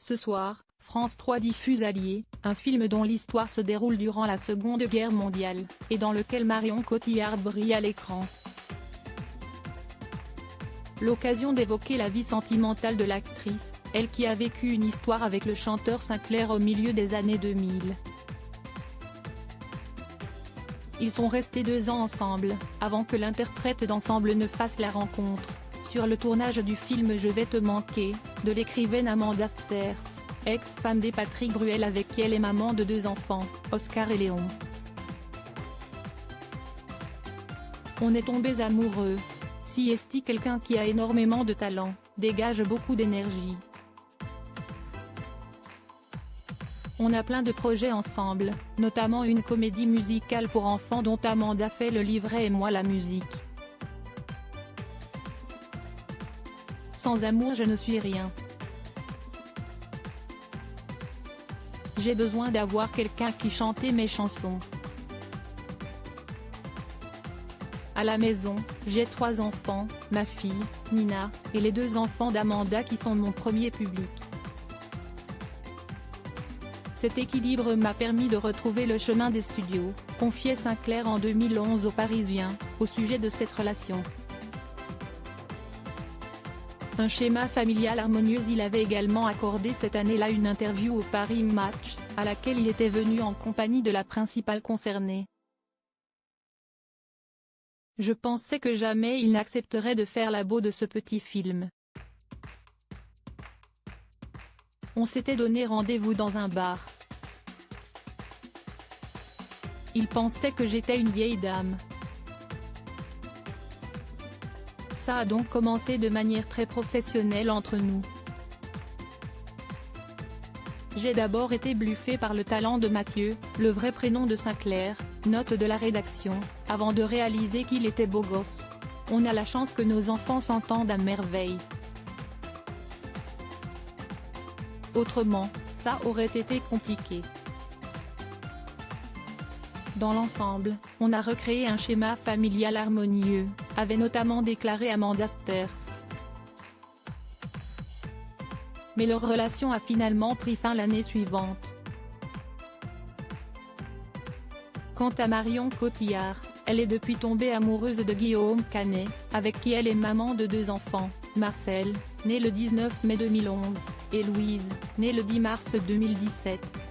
Ce soir, France 3 diffuse Alliés, un film dont l'histoire se déroule durant la Seconde Guerre mondiale, et dans lequel Marion Cotillard brille à l'écran. L'occasion d'évoquer la vie sentimentale de l'actrice, elle qui a vécu une histoire avec le chanteur Sinclair au milieu des années 2000. Ils sont restés 2 ans ensemble, avant que l'interprète d'Ensemble ne fasse la rencontre, sur le tournage du film Je vais te manquer, de l'écrivaine Amanda Sters, ex-femme de Patrick Bruel avec qui elle est maman de 2 enfants, Oscar et Léon. On est tombés amoureux. Si est quelqu'un qui a énormément de talent, dégage beaucoup d'énergie. On a plein de projets ensemble, notamment une comédie musicale pour enfants dont Amanda fait le livret et moi la musique. Sans amour je ne suis rien. J'ai besoin d'avoir quelqu'un qui chantait mes chansons. À la maison, j'ai 3 enfants, ma fille, Nina, et les 2 enfants d'Amanda qui sont mon premier public. Cet équilibre m'a permis de retrouver le chemin des studios, confiait Sinclair en 2011 aux Parisiens, au sujet de cette relation. Un schéma familial harmonieux. Il avait également accordé cette année-là une interview au Paris Match, à laquelle il était venu en compagnie de la principale concernée. Je pensais que jamais il n'accepterait de faire la beau de ce petit film. On s'était donné rendez-vous dans un bar. Il pensait que j'étais une vieille dame. Ça a donc commencé de manière très professionnelle entre nous. J'ai d'abord été bluffé par le talent de Mathieu, le vrai prénom de Sinclair, note de la rédaction, avant de réaliser qu'il était beau gosse. On a la chance que nos enfants s'entendent à merveille. Autrement, ça aurait été compliqué. Dans l'ensemble, on a recréé un schéma familial harmonieux, avait notamment déclaré Amanda Sters. Mais leur relation a finalement pris fin l'année suivante. Quant à Marion Cotillard, elle est depuis tombée amoureuse de Guillaume Canet, avec qui elle est maman de 2 enfants, Marcel, né le 19 mai 2011, et Louise, née le 10 mars 2017.